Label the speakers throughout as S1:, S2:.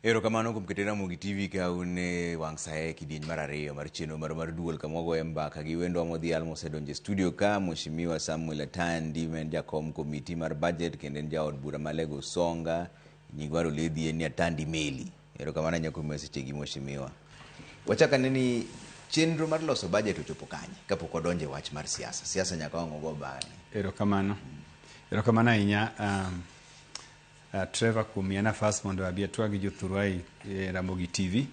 S1: Erokamano kuom keto Ramogi TV ka une wang' sae kidieny mar ariyo mar chenro mar duol kama wagoye mbaka gi wendwa modhial mosedonjo e studio ka Mheshimiwa Samwel Atandi en jakom komiti mar bajet kendo en jaod bura ma Lego Songa nyigwaro ledhi en Atandi Meli. Erokamano nyakuom sechegi Mheshimiwa. Wachaka ni chenro mar loso bajet ochopo kanye kapok odonje wach mar siasa. Siasa nyaka wang' go bang'e.
S2: Erokamano ahinya Trevor kuom miya nafas mondo abi atwag gi jothurwa e Ramogi TV.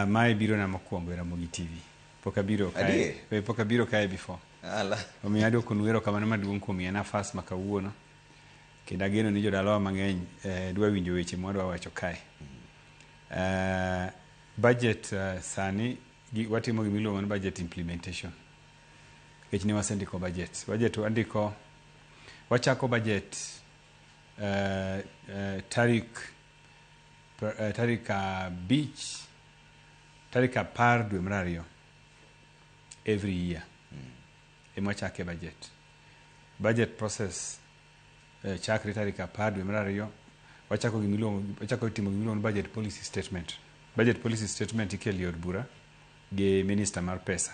S2: Mae biro na mokwongo e Ramogi TV. Pok abiro kae before. Omiyo adwoko nu erokamano maduong' kuom miya nafas ma kawuono. Kendo ageno ni jodalawa mang'eny dwa winjo weche mwadwa wacho kae. Budget sani watimo gimiluongo ni budget implementation. Nikech ne wasendiko budget. Wachako budget tarik 10 dwe mar ariyo every year emwachake budget process chakre tarik 10 dwe mar ariyo wachako timo gimiluongo ni budget policy statement ikelo od bura gi minister mar pesa.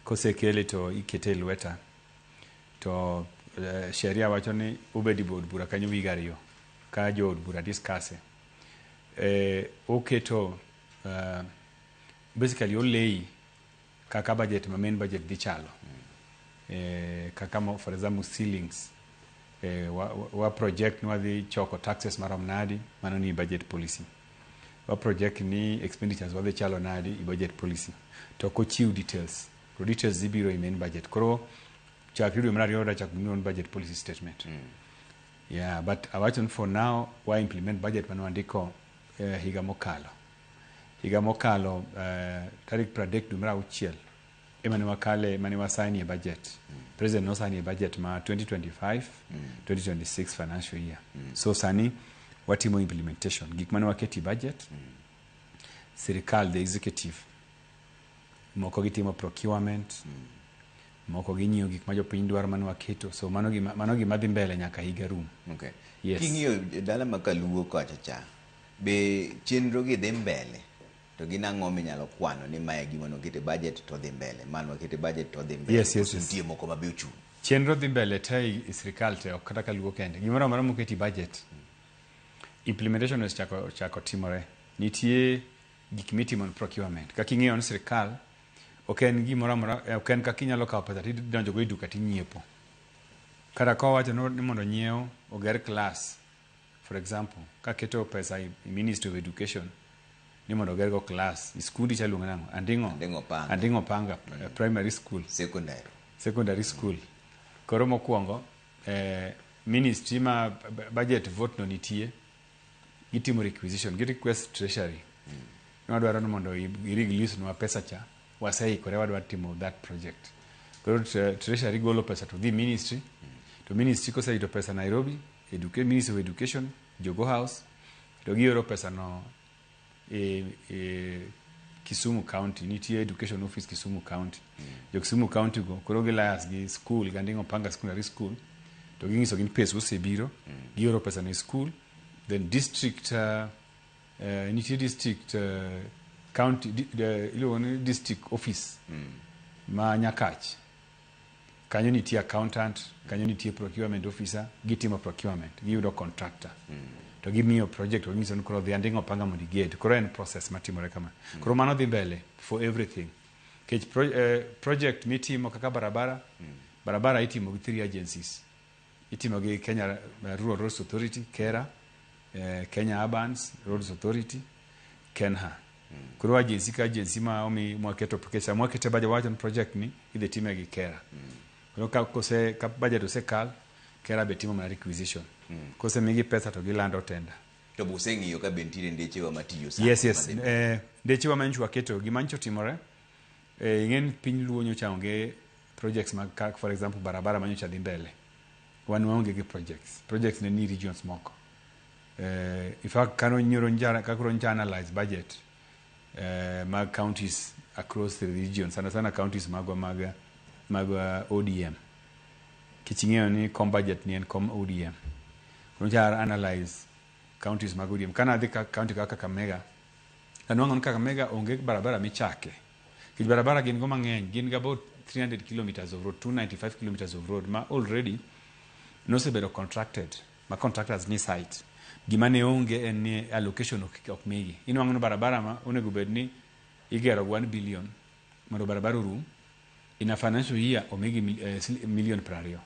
S2: Kosekele to ikete lweta to sheria wacho ni ubedi bod bura kanyo wigi ariyo ka jo od bura discuss oketo basically olei kaka budget ma main budget dhi chalo kaka for example ceilings wa project nwa dhi choko taxes marom nadi mano ni budget policy wa project ni expenditures wa dhi chalo nadi i budget policy to kochiw details zibiro i main budget koro chakri dwe mar ariyo da chakri on budget policy statement. Yeah, but awachon for now wa implement budget mano andiko higa mokalo tarik 30 dwe mar auchiel emane wakale mane wasign e budget. President no sign e budget ma 2025-2026 financial year. So sani watimo implementation gik mane waketi budget. Sirikal the executive moko gitimo procurement moko ginyiyo gik ma jopiny dwaro mane waketo, so mano gima dhi mbele nyaka higa rum.
S1: Okay.
S2: Yes.
S1: King'iyo dala ma Kaluo kocha be chenro gi dhi mbele to ginang'o minyalo kwano ni mae gima nokete budget to dhi mbele mano wakete budget to dhi mbele.
S2: Yes.
S1: Nitie moko mabe ochung'.
S2: Chenro dhi mbele te i sirikal te ok kata Kaluo kende. Gimoro amora moketi budget implementation chako timore. Nitie gik mitimo ni procurement. Kaka ing'iyo ni sirikal ok en gimoro amora, ok en kaka inyalo kawo pesa tidonjo go e duka tinyiepo. Kata ka wacho ni mondo nyiew oger class, for example, ka keto pesa i Ministry of Education ni mondo oger go class, skundi chaluongo nang'o? Anding'o panga primary school, secondary school. Koro mokwongo ministry ma budget vote no nitie, gitimo requisition, request treasury. Nwadwaro ni mondo i-release nwa pesa cha waseikore wadwa timo that project. Koro treasury golo pesa to the ministry. To ministry koseito pesa Nairobi, Ministry of Education, Jogo House, to gioro pesa no Kisumu County, nitie Education Office Kisumu County. Jo Kisumu County go, koro gilayas gi school, gandingo panga secondary school, to gingiso gin pesa osebiro, gioro pesa no school, then district, nitie district county district office ma Nyakach. Kanyo nitie accountant, kanyo nitie procurement officer, gitimo procurement, giyudo contractor. To gimiyo project organization ni koro dhi anding'o panga mondo iged. Koro en process matimore kama. Koro mano dhi mbele for everything. Kech project mitimo kaka barabara itimo gi 3 agencies. Itimo gi Kenya Rural Roads Authority, KERA, Kenya Urbans Roads Authority, KENHA. Kuro agency ma omi mwaketo pesa mwakete budget wajon project ni idhi time gi KERA. Kuro ka budget osekal, KERA betimo mana requisition. Kose migi pesa to gilando tender.
S1: To buseng'iyo ka bentire ndechewa matiyo
S2: sa. Yes. Ndechewa manchu waketo gimancho timore. Ing'en piny Luo nyocha onge projects ma for example barabara manyocha dhi mbele. Wan waonge gi projects. Projects ne ni regions moko. In fact kano nyoro njara kakuro analyze budget mag counties across the region, sana counties mag ODM. Kichingeo ni com budget ni en com ODM. Kunja analyze counties mag ODM. Kana adhi county kaka Kakamega, anwang'o ni Kakamega onge barabara michake. Kich barabara gin go mang'eny, gin about 300 kilometers of road, 295 kilometers of road, ma already nosebedo contracted, ma contractors ni site. Gima ne onge en ni allocation ok migi. Inwang'o ni barabara ma onego bed ni igero 1 billion mondo barabara orum. In a financial year omigi million 20.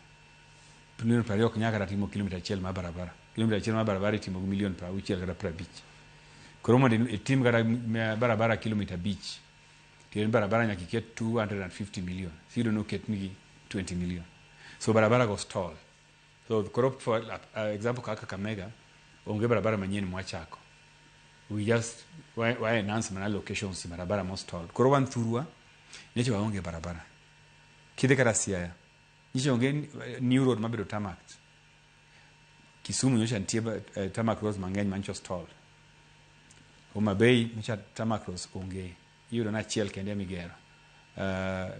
S2: Million 20 ok nyaka timo kilomita 1 ma barabara. Kilomita 1 ma barabara itimo gi million 60 kata 50. Koro mondo itim kata barabara kilomita 5. Tien barabara nyaka iket 250 million. Sido no ket nigi 20 million. So barabara go stall. So koro for example kaka Kakamega onge barabara manyien mwachako. We just why announce mana locations barabara mo stall. Koro wan thurwa nyeche waonge barabara. Kide kata Siaya. Nyeche onge new road mabedo tarmac. Kisumu nyocha nitie tarmac roads mang'eny mancho stall. Homa Bay nyocha tarmac roads onge. Iyudo na achiel kende migero.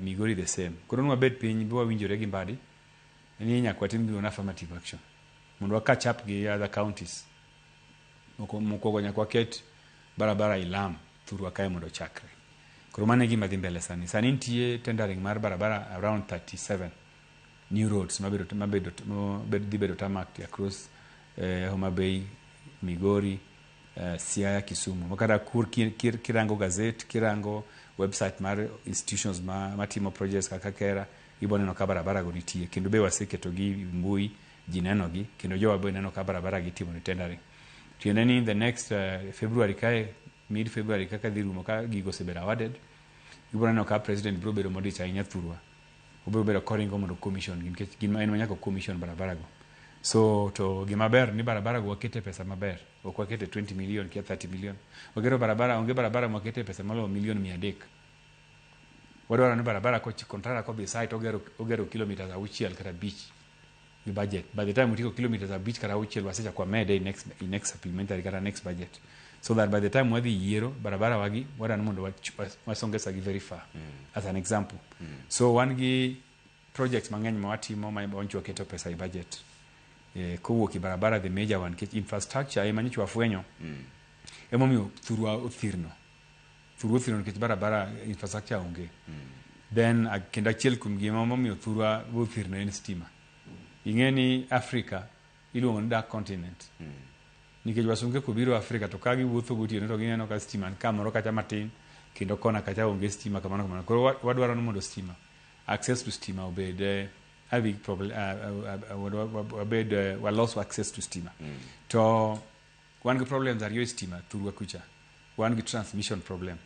S2: Migori the same. Koro nwa bed piny bwa winjore gi mbadi. Ni nyaka watim gi affirmative action. Mondo catch up gi other counties. Moko nyaka waket barabara ilam thurwa kae mondo chakre. Koro mane gima dhi mbele sani. Sani nitie tendering mar barabara around 37 new roads dhi bedo tarmac across Homa Bay, Migori, Siaya, Kisumu. Makata kur kirango gazette, kirango website mar institutions matimo projects kaka Kera, iboneno ka barabara go nitie. Kendo be waseketo gi mbui jineno gi, kendo jowa be neno ka barabara gi timo ni tendering. Tiende ni the next February kae, mid February kaka dhi rumo ka gigo sebedo awarded, iboneno ka president bro bedo modich ahinya thurwa. Obiro bedo koringo mondo commission gin en manyako commission barabara go. So to gima ber ni barabara go wakete pesa maber. Ok wakete 20 million kia 30 million. Ogero barabara onge barabara mwakete pesa malo million 300. Wadwaro ni barabara ko kontrara ko bi site ogero kilometers auchiel kata beach. Ni budget. By the time utiko kilometers a beach kata auchiel wasecha kwa mede next supplementary kata next budget. So that by the time wadhi yiero barabara wagi wadano mondo wasongesa gi very far. As an example. So one gi projects mang'eny ma watimo ma wancho keto pesa I budget. Kowuok I barabara the major one kech infrastructure ema nyicho afwenyo. Emomiyo thurwa othirno. Thurwa othirno kech barabara infrastructure onge. Then kendo achiel kuom gima emomiyo thurwa othirno en stima. Ing'eni Africa iluongo ni dark continent. Nikech wasunge kobiro Africa to kagi wuotho gotieno to gineno ka stima kamoro kacha matin kendo kona kacha onge stima kamano. Koro wadwaro mondo stima access to stima obed a big problem we lost access to stima. To one of the problems are your stima thurwa kucha. One of the transmission problem.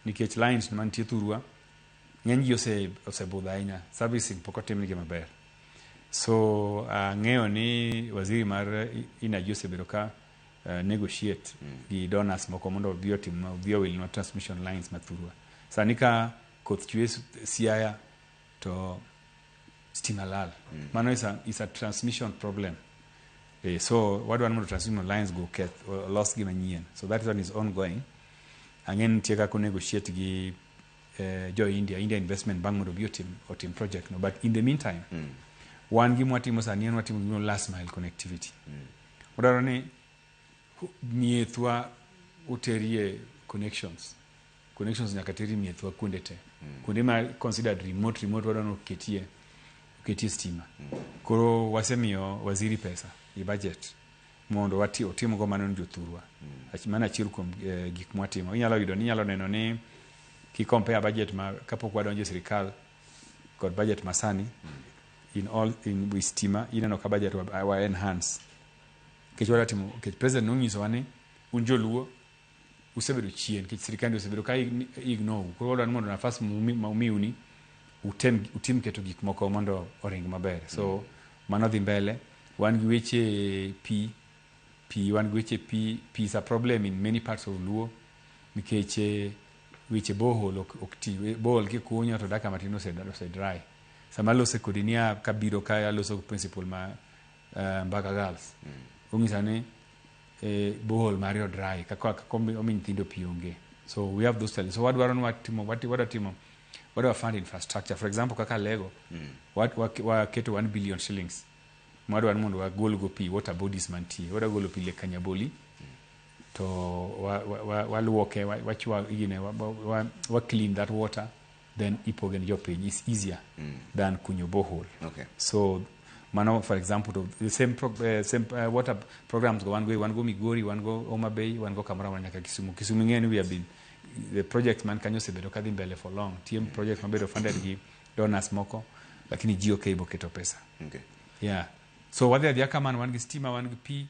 S2: Nikech lines mantie thurwa ng'eny ji osebudho ahinya servicing pok otim nigi maber. So ng'eyo ni waziri mar energy osebedo ka negotiate gi donors moko mondo obi owilnwa transmission lines mathurwa. Sani ka koth chwe Siaya to stima lal. Mano is a transmission problem. So wadwaro mondo transmission lines go lost gi manyien. So that one is ongoing. Ang'en nitie kaka negotiate gi India investment bank mondo bi otim project no. But in the meantime, one gi mwatimo sani en watimo last mile connectivity. Wadwaro ni miethwa uterie connections nyaka teri miethwa kuonde te. Kuonde ma considered remote wadwaro no ketie stima. Koro wasemiyo waziri pesa I budget mondo otimo go mano jothurwa. Mana achiel kuom gik mwatimo. Inyalo neno ni ki compare budget ma kapok wadonjo sirikal kod budget masani in stima ineno ka budget wa enhance. Kech wadatimo kech president nonyiso wani unjoluo usebedo chien kech sirikandi osebedo ka ignore. Koro wadwaro mondo nafas maumiuni utim keto gik moko mondo oring maber. So mano dhi mbele. Wan gi weche pi is a problem in many parts of Luo nikech weche bohol ok bohol kikunyo to daka matin ose dry. Sama lose kodinia kabiro kaya loso principal ma Mbaka Girls. Ungisa ni bohol mario dry kaka omi nyithindo pi onge. So we have those challenges. So wadwaro ni wadwa fund infrastructure. For example kaka Lego waketo 1 billion shillings. Mwadwaro mondo wagol go pi water bodies mantie. Wadwa golo pi le Kanyaboli to waluoke wachwa wa clean that water, then ipogen jopiny is easier than kunyo borehole.
S1: Okay.
S2: So mano, for example, the same water programs go one go Migori, one go Homa Bay, one go Kamara, nyaka Kisumu. Kisumu ngeni we have been the project man kanyo sebedo kadhi mbele for long. TM project mabedo funded gi donors moko, lakini GOK boketo pesa.
S1: Okay.
S2: Yeah. So what the other man, one gi stima, one gi pi,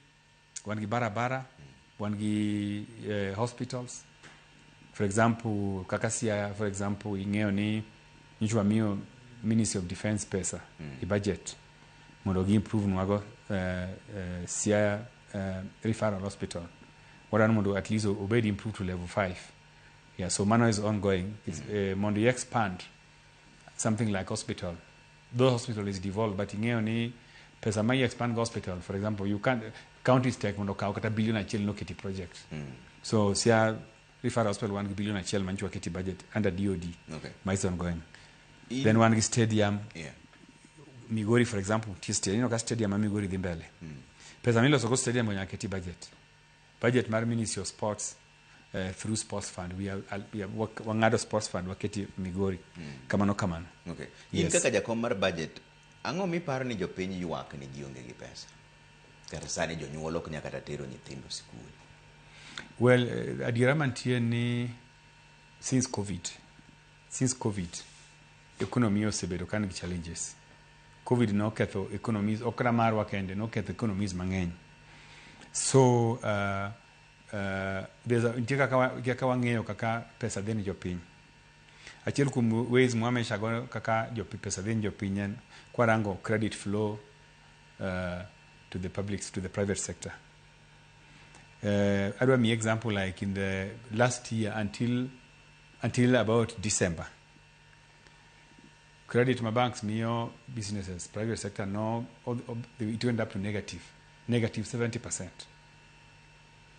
S2: one gi barabara, one gi hospitals. For example, Kakasia, for example, ingeo ni nchwa mio Ministry of Defense pesa, i budget. Mondo gi improve nwago Sia referral hospital. What I mondo at least obedi improve to level 5. Yeah, so Mano is ongoing. It's mondo expand something like hospital. Those hospital is devolved, but ingeo ni pesa mai expand hospital. For example, you can't county stake mondo ka okata billion achel no kiti project. So Sia referral hospital 1 billion achel manchwa kiti budget under DOD. Okay. My is ongoing. Then one stadium. Yeah. Migori, for example, stadium Migori Dimbele. Pesa milo soko stadium when keti budget. Budget mar Ministry of Sports through Sports Fund. We have wangado Sports Fund waketi Migori. Kamano.
S1: Okay. Yes. Kaka jakom mar budget, ango mi paro ni jopiny ywak ni gionge gi pesa. Kata sani jonyuol ok nyaka tero nyithindo sikul.
S2: Well, adiera mantie ni since COVID, economy osebedo kan gi challenges. COVID no ketho economies, okra marwa kende no ketho economies mang'eny. So there's a kaka wang'eyo kaka pesa deni jopiny. Achiel kuom ways mwamesha go kaka pesa deni jopiny en kwarango credit flow to the public, to the private sector. I do an example like in the last year until about December. Credit my banks, mio businesses, private sector, no, it went up to negative 70%.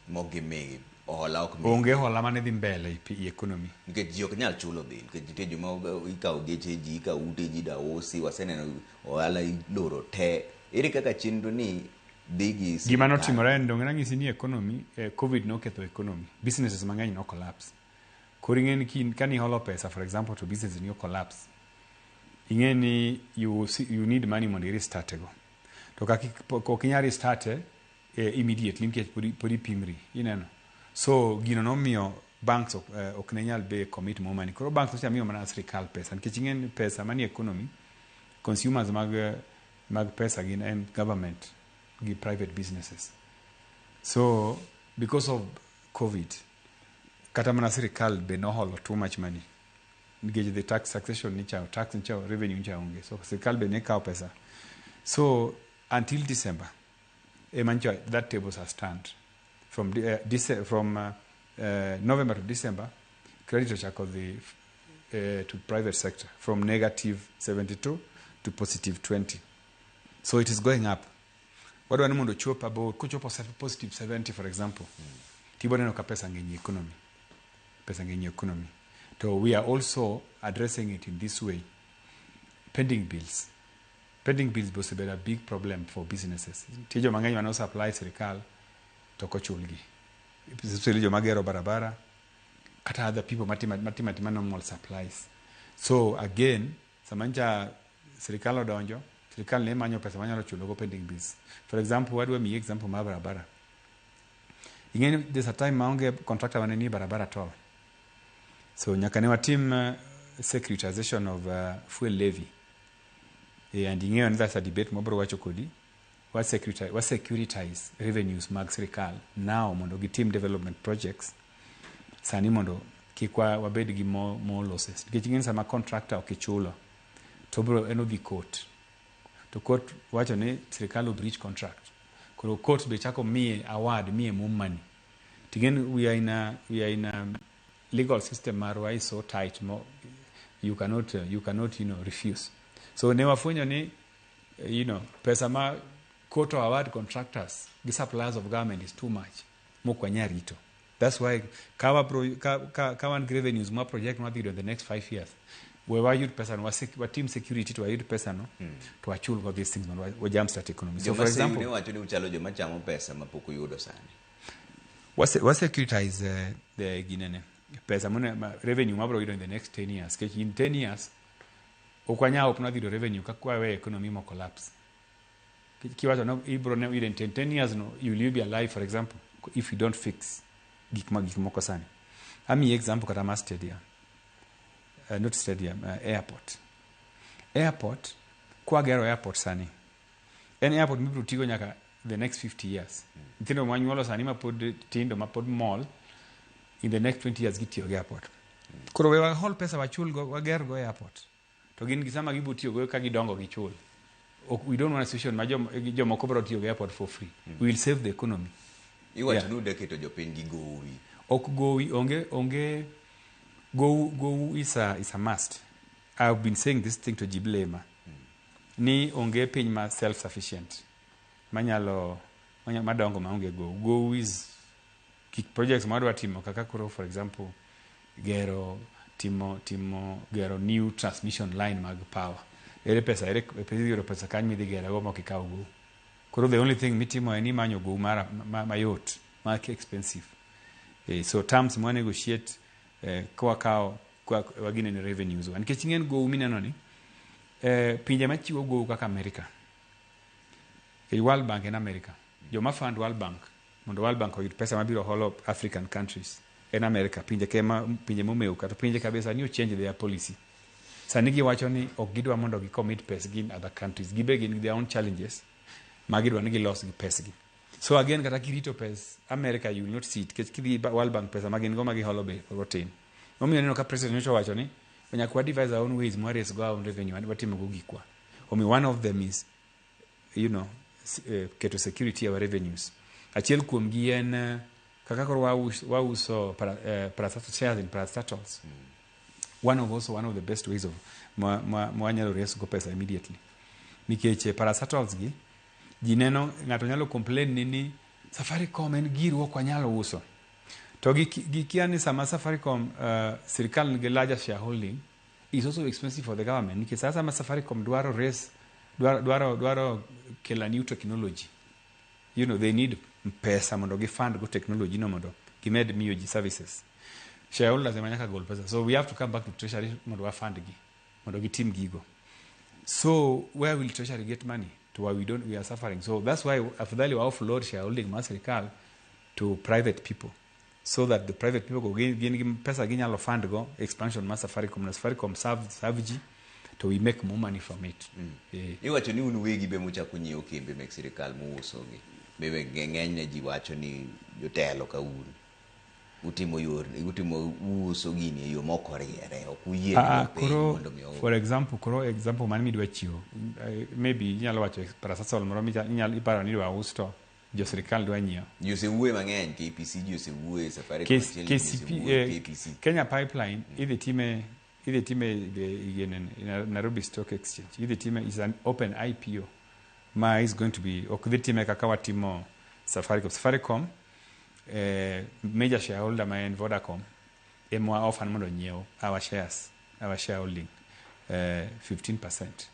S1: Mogi me ohola ok
S2: onge hola mane dhi mbele i economy.
S1: Nikech ji ok nyal chulo bill, nikech nitie joma ikawo geche ji, ikawo ute ji daosi, waseneno ohala iloro te. Ere kaka chenro ni digi
S2: gima notimore en dong' ranyisi ni economy, COVID noketho economy. Businesses mang'eny no collapse. Koro ing'e ni kani holo pesa, for example, to business ni collapse. Ing'e ni you need money mondo i-restart go. To ok inyal restart immediately nikech podi pimri, ineno. So gino nomiyo banks ok ne nyal be commit more money. Koro banks ocha miyo mana sirikal pesa nikech ing'e ni pesa mani economy, consumers mag pesa gin en government gi private businesses. So because of COVID, kata mana sirikal be no holo too much money. Nikech the tax succession ni chao, tax ni chao, revenue ni chao onge. So sirikal be ne kao pesa. So until December, that tables has turned. From November to December, credit chako to private sector from negative 72 to positive 20. So it is going up. What do I want to chop about? Could chop positive 70, for example. Tiboneno ka pesa ngenye economy. Pesa ngenye economy. So we are also addressing it in this way. Pending bills. Pending bills was a big problem for businesses. Tijo mangenye wana supply serikal toko chulgi. Especially jo magero barabara. Kata other people matima normal supplies. So again, samanja serikal odonjo, serikal ne manyo pesa manyalo chulo go pending bills. For example, what do we example ma barabara? Ingeni there's a time maonge contractor waneni barabara at all. So nyaka ne watim securitization of fuel levy. And ingeni that's a debate mobro wacho kodi. What securitize revenues mag serikal now mondo gi team development projects. Sani mondo kikwa wabed gi more losses. Nikech ingeni sama contractor okichulo to bro eno dhi court. To court wacho ni serikal breach contract. Koro court be chako mie award, mie more money. Again, we are in a legal system marwa is so tight, you cannot refuse. So never funyo ni pesa ma court award contractors, the suppliers of government is too much. Mo kwanya rito. That's why kawan revenues ma project ma in the next 5 years. Where you person was team security to a person to achieve all these things we jumpstart economy. So for example,
S1: you know what you chalo jo machamo pesa mapoko yudo sani.
S2: securitize the ginene pesa revenue mabro in the next 10 years. In 10 years, okwanya opna the revenue kakwa we economy mo collapse. Kiwacho no ibro ne in 10 years no you will be alive, for example, if you don't fix gik moko sani. Ami example kata stadium. Not stadium, airport. Airport, kwa gero airport sani. En airport mibro tigo nyaka the next 50 years. Ntino mwanyuolo sani mapod tindo mapod mall in the next 20 years gitiyo go airport. Koro we whole pesa wachul go wager go airport. To gin gisama gibutiyo go ka gidongo gichul. We don't want a situation ma jomoko bro tiyo go airport for free. We will save the economy.
S1: Iwacho nude keto jopiny gi gowi.
S2: Ok gowi onge go is a must. I've been saying this thing to Jiblema. Ni onge piny ma self sufficient. Manyalo madongo maonge go is projects madwa timo kaka koro, for example, gero new transmission line mag power. Ere pesa kan mi gera go mokikaw go. Koro the only thing mitimo eni manyo go mayot, mark expensive. So terms mo negotiate kwa wagine ni revenues. Nikech ng'en go mineno ni pinje machiwo go kaka America. World Bank in America. Joma fund World Bank. Mondo World Bank oyud pesa mabiro holo African countries in America. Pinje momeu kata pinje kabisa ni change their policy. Sani giwacho ni ok gidwa mondo commit pesa in other countries. Gibe gin their own challenges. Magidwa ni gilos gi pesa gi. So again kata kirito pesa America you will not see it. Kech kidhi World Bank pesa magin go holo be rotin. Omiyo neno ka president wacho ni onyakwa devise our own ways more raise go our revenue and watimo go gikwa. One of them is keto security our revenues. Achiel kuom gi en kaka koro wauso parastatal shares in parastatals. One of the best ways of mwanyalo res go pesa immediately. Nikech parastatals gi jineno ngato nyalo complain ni Safaricom en giru ok wanyalo uso. To gikiani sama Safaricom sirkal nigi larger shareholding is also expensive for the government. Nikech sasa Safaricom dwaro kela new technology. They need pesa mondo fund go technology no mondo gimed miyo ji services. Shareholders emanyaka gol pesa. So we have to come back to treasury mondo fund gi mondo team gigo. So where will treasury get money? To why we are suffering. So that's why afadhali wa offload shareholding serikal to private people, so that the private people go gain pesa ginyalo fund go expansion Safaricom serve ji, to we make more money from it.
S1: Iwacho ni unu wegi be mucha kunyieo kembe mek sirikal muuso gi. Bebe ng'eny ji wacho ni jotelo ka utimo uso gini yo moko riere ok uyie
S2: mondo for example man midwa chiwo maybe inyalo wacho parasasol moro inyalo iparo ni dwa usto jo sirikal dwa nyiewo
S1: josewuoye mang'eny KPC josewuoye Safaricom
S2: KPC Kenya Pipeline idhi time Nairobi Stock Exchange. Idhi time is an open IPO is going to be ok dhi time kaka watimo Safaricom major shareholder in Vodacom more often mondo nyiew our shareholding 15%.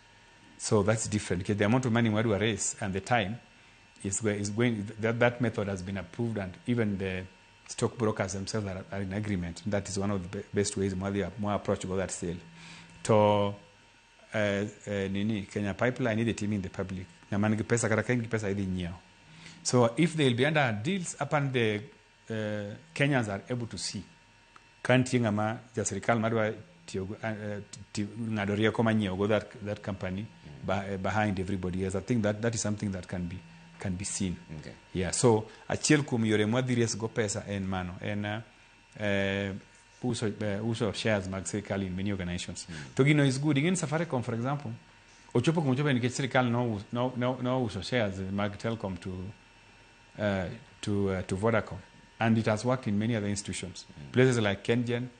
S2: So that's different because the amount of money we do raise and the time is going that method has been approved, and even the stockbrokers themselves are in agreement. That is one of the best ways more approachable that sale. To Kenya Pipeline the team in the public. Na mangi pesa kata kengi pesa idi nyeo. So if they will be under deals upon the Kenyans are able to see. Can't ngama ja serikal madwa ngadoria koma nyeo go that company behind everybody else. I think that is something that can be seen.
S1: Okay.
S2: Yeah. So achiel kum yore mwadhiries go pesa en mano en uso shares mag serikal in many organizations. To gino is good. In Safaricom, for example, ochopo kumochopo nikech serikal no uso shares mag Telcom to Vodacom, and it has worked in many other institutions. Places like Kengen,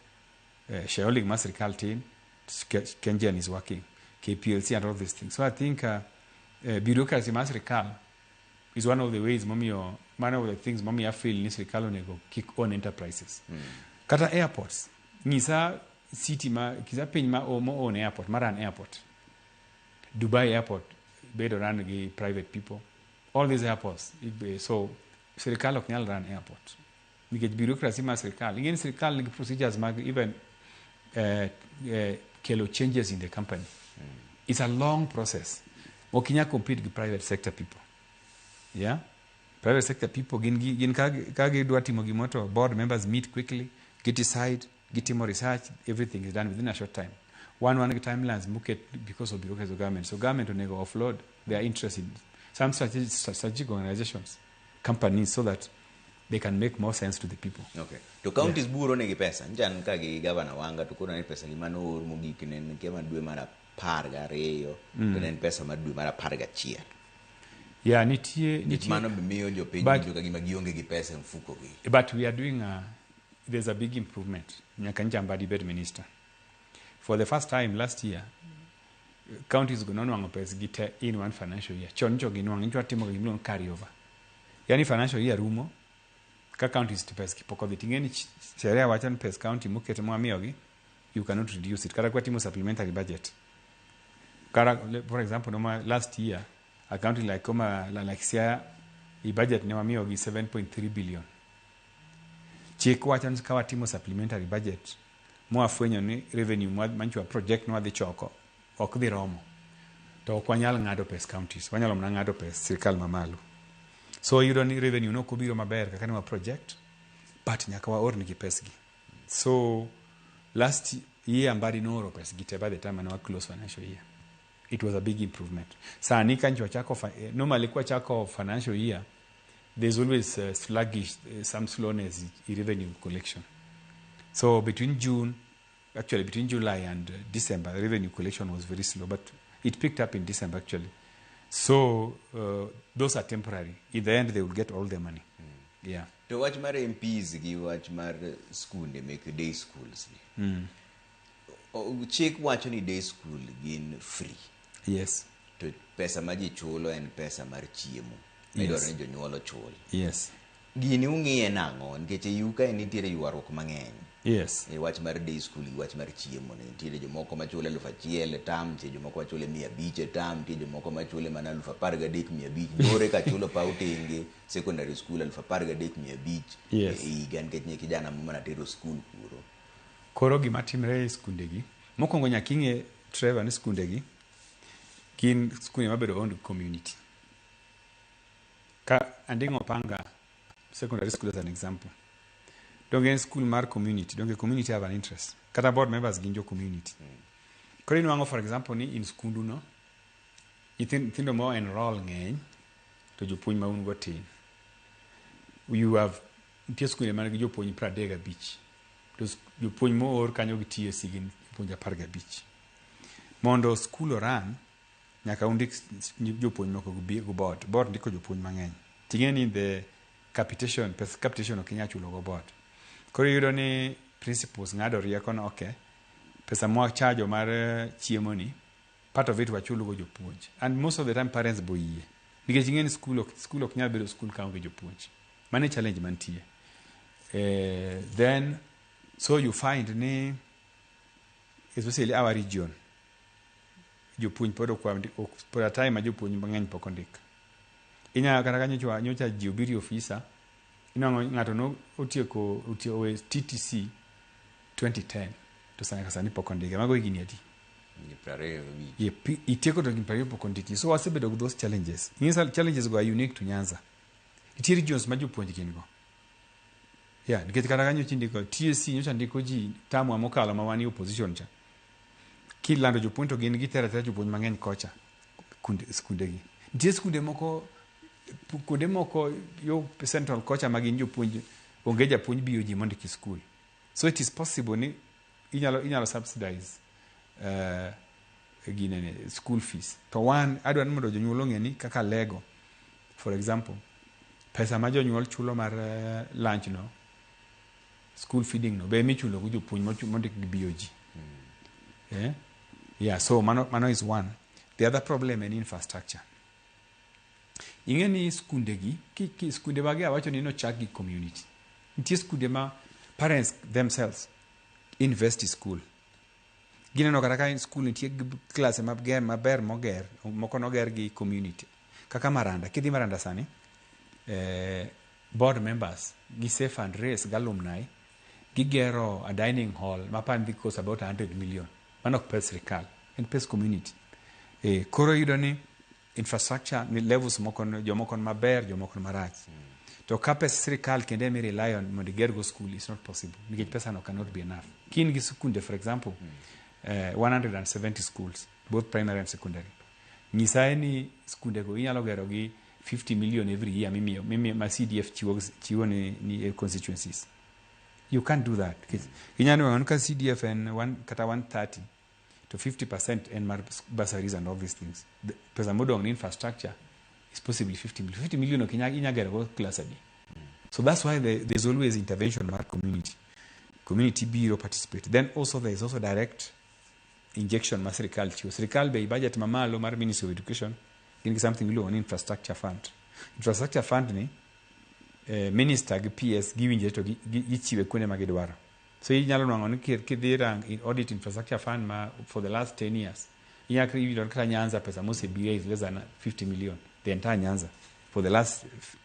S2: shareholding mas serikal team, Kengen is working, KPLC and all these things. So I think bureaucracy mas serikal is one of the ways one of the things I feel ni serikal onego kick on enterprises. Kata airports, ngisa city kisa piny own airport, maran airport. Dubai airport, bedo run gi private people. All these airports, so serikal ok nyal run airport. nikech bureaucracy mar sirkal. Ing'eni sirkal nigi procedures mag even kelo changes in the company. It's a long process. Ok inyal compete gi private sector people. Yeah? Private sector people gin ka gidwa timo gimoto, board members meet quickly, get decide, gitimo research, everything is done within a short time. One timelines muket because of bureaucracy of government. So government onego offload their interest in some strategic organizations, companies, so that they can make more sense to the people.
S1: Okay. To counties buro negi pesa. Njan ka gi governor wanga to kuna ni pesa limano or mogik nen kema dwe mara parga reyo, nen pesa mar dwe mara parga chia.
S2: Yeah, nitie
S1: mano bimiyo jo piny joka gima gionge gi pesa mfuko gi.
S2: But we are doing there's a big improvement. Nyaka njamba dibed minister. For the first time last year, counties go nonwango pesa gite in one financial year. Chon jo ginwango njo atimo gimlon carry over. Yani financial year rumo ka counties to pesa kipoko vitingeni sheria wachan pesa county mukete mwamiyogi, you cannot reduce it. Kara kwa timo supplementary budget. Kara, for example, last year, a county like Siaya, the budget ne wamiyogi 7.3 billion. Chik wachan kawa timo supplementary budget. Mwa fwenyo ni revenue manchwa project nwa dhi choko ok dhi romo to ok wanyal ng'ado pes counties, wanyalo mna ng'ado pes sirkal mamalo. So yudo ni revenue no kubiro maber kaka ni project, but nyaka waor nigi pesgi. So last year mbadi no pes gite by the time na close financial year, it was a big improvement. Sani kanjwa chako normally kwa chako financial year, there's always sluggish, some slowness in revenue collection. So between July and December, revenue collection was very slow, but it picked up in December actually. So those are temporary. In the end, they will get all their money. Yeah.
S1: To watch my MPs give watch my school, they make day schools. Check watch any day school again free.
S2: Yes.
S1: To pesa maji cholo and pesa mar chiemo.
S2: Yes. Yes.
S1: Gini ung'iye nang'o nkeche yuka nitiere yuarruok mang'eny.
S2: Yes.
S1: Wach mar day school, wach mar chiemo ne nitiere jomoko machule 1,000 tam, nitie jomoko machule 500 tam, nitie jomoko machule mana 13,500. Dore ka chulo pa utenge secondary school 13,500.
S2: Yes.
S1: Higa nikech nye kijana mana tero school kuro.
S2: Koro gima timre e skundegi. Mokwongo nyaka ing'e Trevor ni skundegi gin skunde mabedo owned community. Ka andingo panga secondary school as an example. Don't get school mar community. Don't get community have an interest. Kata board members ginjo community. Kori nuango for example ni in skundu no. Ithindo mo enroll ng'eny to jopuonj ma un go tin. You have nitie skunde man gi jopuonj 35. To jopuonj mo or kanyo gi TSC gin jopuonj 15. Mondo school oran nyaka undik jopuonj moko go board. Board ndiko jopuonj mang'eny. Tingeni the capitation okinya chulo go board. Koro yudo ni principals ng'ado rieko no okay. Pesa mwa charge mar chiemo ni part of it wachulo go jopuonj. And most of the time parents boyie. Nikech ing'eni school ok nyal bedo school ka onge jopuonj. Mane challenge mantie. Then so you find ni especially our region jopuonj pod a time jopuonj mang'eny pok ondik. Inya kata kanyo nyocha jiobiri officer inango ng'ato no otieko TTC 2010 to sani pok ondike. Mago higni adi? Itieko to gin pok ondiki. So wasebedo with those challenges. These challenges go are unique to Nyanza. Itieri regions ma jopuonj gin go. Yeah, nikech kata kanyo chindiko TSC nyocha ndiko ji tamu amokalo ma wani opposition cha. Kilando jopuonj to gin gitera jopuonj mang'eny kocha skundegi. Nitie skunde moko kuonde moko yo central kocha magin jopuonj onge japuonj biyo ji mondo ki school. So it is possible ni inyalo subsidize school fees. To one adwa ni mondo jonyuol ong'e ni kaka lego for example pesa ma jonyuol chulo mar lunch no school feeding no be michulo go jopuonj mondo ki biyo ji. Yeah, so mano is one. The other problem is infrastructure. Ingeni skundegi ki skunde bage awacho ni no chagi community. Nitie skunde ma parents themselves invest in school. Gineno kata ka school nitie class maber moko noger gi community. Kaka Maranda, kidhi Maranda sani board members gise fundraise galumni gigero a dining hall mapan dhi cost about 100 million mano pes sirikal and pes community koro yudo ni infrastructure ni levels moko jomoko maber jomoko marach to ka pes sirikal kende mi rely on mondo get go school is not possible nikech pesa no cannot be enough kin gi sikunde for example 170 schools both primary and secondary nyisa ni sikunde go inyalo gero gi 50 million every year mimi ma CDF chiwo ni constituencies. You can't do that. Inyano wanka CDF and kata 130 to 50% and bursaries and all these things. Pesa modo on infrastructure is possibly 50 million. 50 million inyagera go class adi. So that's why there's always intervention mar community. Community bureau participate. Then also there is also direct injection ma serikal chiwo. Serikal be budget mamalo mar Ministry of Education in something below an infrastructure fund. Infrastructure fund ni minister gi PS giwinje to gichiwe kuonde ma gidwaro. So inyalo nwango ni kidhira in audit infrastructure fund ma for the last 10 years. Inyakri ividon kata Nyanza pesa mose biya is less than 50 million. The entire Nyanza for the last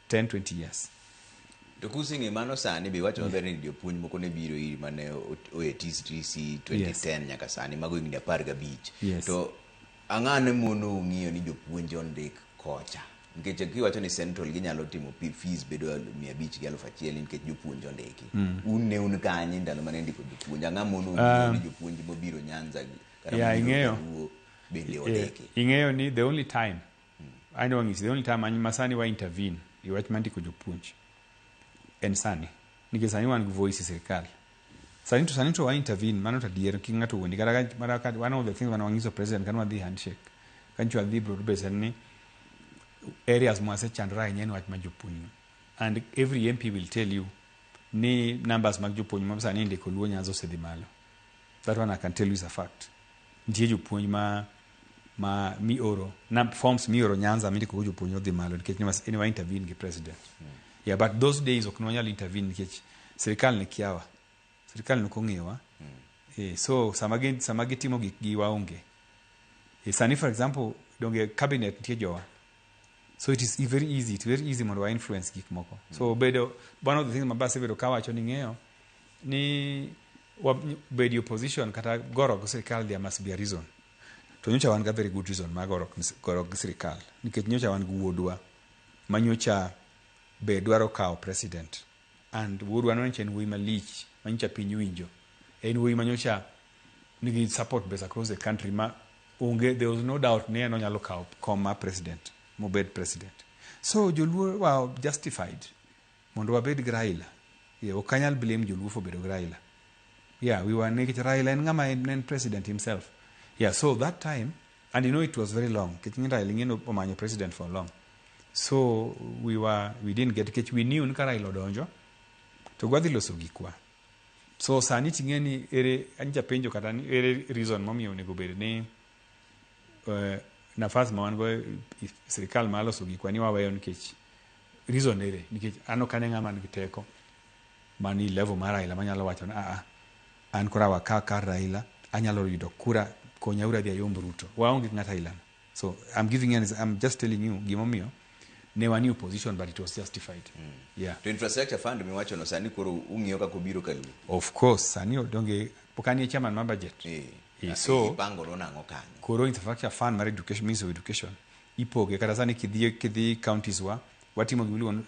S2: 10-20 years.
S1: To kusinge mano sani be wacho maber ni jopuonj moko ne biro iri mane TCTC 2010 nyaka sani mago higni 15. To ang'ane mono ng'iyo ni jopuonj ondik kocha nikech kiwacho ni central ginyalo timo fees bedo 500 gi 1000 nikech jopuonj ondiki un kanye ndalo mane ndiko jopuonj ang'a mono ng'iyo ni jopuonj mobiro Nyanza
S2: kata ing'eyo
S1: bende ondiki
S2: ing'eyo ni the only time I know is the only time masani wa intervene iwach mandiko jopuonj en sani nikech sani wan gi voice sirikal sani to wa intervene mano to dier king'ato wuondi kata one of the things when wangiso president kan wadhi handshake kan chwa dhi bro besen ni areas mwase chandra yenye wach ma jopuonj and every MP will tell you ni numbers mag jopuonj ma sani ndiko luo Nyanza osedhi malo. That one I can tell you is a fact. Ndiye jopuonj ma mioro na forms mioro Nyanza mindiko jopuonj odhi malo nikech ni wa intervene gi president. Yeah, but those days oknonyal intervene nikech sirikal ni kiawa. Sirikal nuko ng'ewa. So sama gitimo gi waonge. Sani for example donge cabinet tie jowa. So it is very easy mondo wa influence gik moko. So bedo one of the things mabase bedo kawacho ni ng'eyo ni bedo opposition kata goro go sirikal there must be a reason. To nyocha wan ga very good reason ma goro go sirikal. Nikech nyocha wan gi wuodwa manyocha be dwaro kao president and wuodwa no chen wuoyi malich manyocha piny winjo. En wuoyi manyocha nigi support base across the country ma there was no doubt ne no nyalo kao koma president mobed president. So joluo were justified mondo wabed gi Raila. Yeah, okanyal blame joluo for bedo gi Raila. Yeah, we were naked Raila and ngama en president himself. Yeah, so that time and you know it was very long. Ketinga Raila ngeno omanyo president for long. So we didn't get catch we knew nkara ilodonjo to gwadhi loso gikwa. So sani tingeni ere anja penjo kata ni ere reason momiyo onego bed ni nafasi ma wan go sirikal ma loso gikwa ni waweyo nikech reason ere nikech ano kane ng'ama nigi teko mani level mar Raila manyalo wacho na an kora wakaka Raila anyalo yudo kura konyaura dia yomb Ruto waonge ng'ata Raila. So I'm just telling you gimomiyo ne wani opposition but it was justified. Yeah. To
S1: infrastructure fund mi wacho no sani koro ung'iyo kako biro kalu.
S2: Of course sani donge pokani chairman ma budget. So
S1: bango no nango kanyo.
S2: Koro infrastructure fund mar education Ministry of Education ipoge kata sani kidhi counties watimo gimiluongo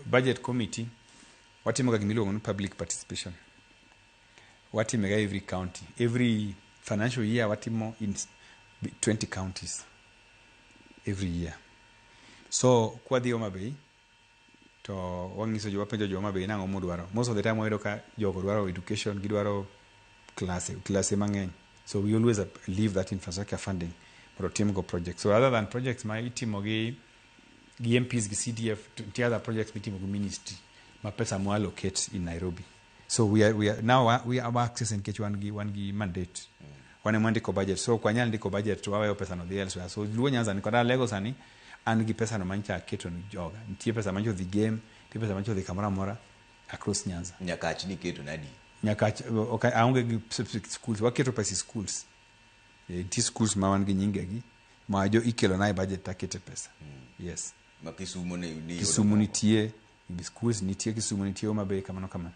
S2: budget committee watimo ga gimiluongo public participation. Watimo ga every county every financial year watimo in 20 counties every year. So kwa dhi Homa Bay to wangiso jo wapenjo jo Homa Bay nango mudwaro. Most of the time wayudo ka jogo dwaro education gidwaro class mang'eny. So we always leave that infrastructure funding for team go projects. So other than projects my itimo gi MPs gi CDF to other projects itimo go ministry ma pesa mo allocate in Nairobi. So we are now we have access in ketch one gi mandate. Wane mwandiko budget. So kwa nyali ndiko budget to wawe pesa no the elsewhere. So luo Nyanza ni kwa Lagos ani and gi pesa no mancha keto ni joga. Ntie pesa mancho the game, ntie pesa mancho the kamera mora across Nyanza.
S1: Nyakachi ni keto nadi.
S2: Nyakachi okay aunge gi schools waketo pesa schools. Ntie schools ma wan gi nyinge gi ma jo ikelo na budget takete pesa. Yes.
S1: Makisumu ni
S2: Kisumu nitie schools nitie Kisumu nitie Homa Bay kamano kamano.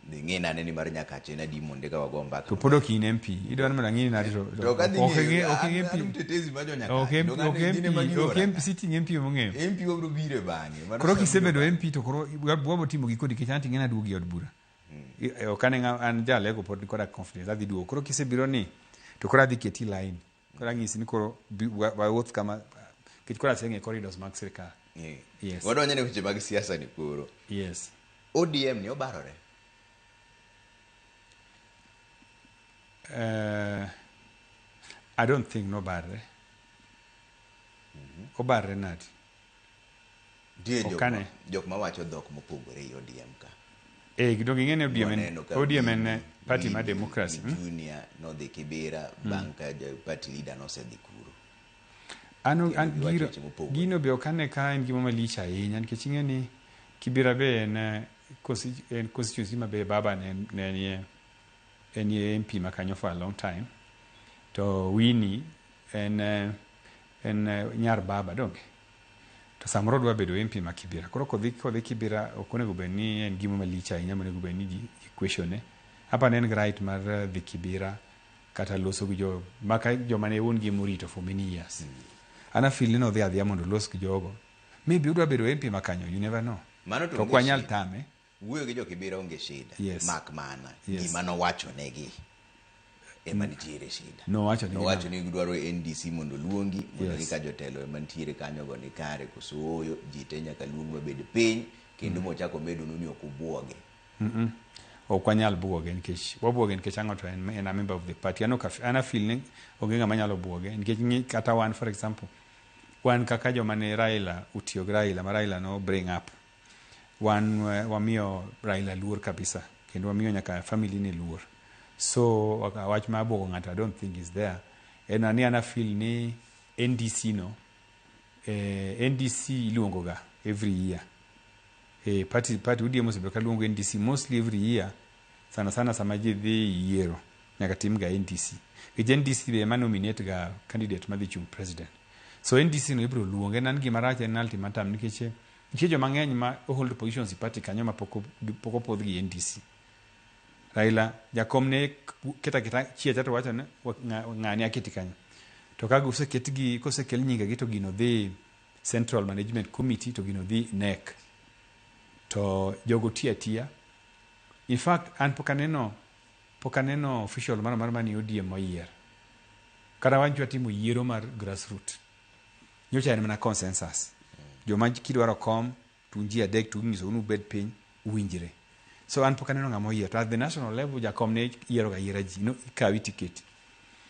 S1: Ng'e nane ni mar Nyakache na di monde ka wago mbaka.
S2: To pod ok in MP. Idwaro mana ng'ini nadi to.
S1: Ok mtetezi ma jo Nyakache.
S2: Ok MP sitting MP mong'eyo.
S1: MP obro bire bang'e.
S2: Koro kisebedo MP to koro wabo timo giko nikech anti ng'ena duogi od bura. Ok an jalego pod koda confidence adhi duogo. Koro kisebiro ni to koro adhi keti line. Koro ang'isi ni koro wawuoth kama kech koro aseng'e corridors mag sirkal. Yes.
S1: Wadonjo ne weche mag siasa ni koro.
S2: Yes.
S1: ODM ni obarore.
S2: I don't think no barre. Obarre nati.
S1: Die jok ma wacho dhok mopogore i ODM ka.
S2: Gidongi ng'ene ODM en party ma democracy.
S1: Junior no dhi Kibera, banka party leader no se dhi kuro.
S2: Gino be okane ka en gima malich ahinya nikech ing'eni Kibera be en constituency ma be baba ne en MP makanyo for a long time. To Winnie en nyar baba donge. To samoro dwa bedo MP ma Kibera. Koro kodhi Kibera ok onego bed ni en gima malich ahinya monego bed ni ji questione. Hapa en right mar dhi Kibera kata loso gi joma ne wuon gi morito for many years. Ana feel ni no dhi adhiya mondo los gi jogo. Maybe udwa bedo MP makanyo, you never know.
S1: To
S2: kwanyal tame.
S1: Wuoyo gi jo Kibera onge shida.
S2: Yes.
S1: Mak mana. Gima nowacho negi. Ema nitiere shida.
S2: Nowacho
S1: ni gidwaro NDC mondo luongi mondo ka jotelo ema nitiere kanyo go ni kare kosoyo ji te nyaka luong mabed piny kendo mochako medo ni ok obuoge.
S2: Okwanyal buoge nikech wabuoge nikech ang'o to en a member of the party. Ana feel ni onge ng'ama nyalo buoge nikech kata wan for example wan kaka joma ne Raila utiyo gi Raila ma Raila no bring up wan wamiyo Raila luor kabisa kendo wamiyo nyaka family ni luor. So wach ma buogo ng'ato I don't think is there. Ana feel ni NDC no NDC iluongo ga every year. Party ODM osebe ka luongo NDC mostly every year. Sana sama ji dhi yiero nyaka tim ga NDC. NDC be ma nominate ga candidate ma dhi chung president. So NDC no ibro luonge nan gima rach en ultimatum nikech jo mang'eny ma hold positions party kanyo ma poko podh gi NDC. Raila jakom ne keta chieta to wacho ne ng'ani aketi kanyo. To kago kosekel nyinge gi to gino dhi Central Management Committee to gino dhi NEC. To jogo tia. In fact, an pokaneno official mar mani ODM moyier. Kada wancho timo yiero mar grassroots. Nyocha en mana consensus. Joma kidwaro kom tunji adek tu ngiso unu bed piny uwinjire. So an pokaneno ng'ama oyier. At the national level jakom ne yiero ga yiera ji no ikawi ticket.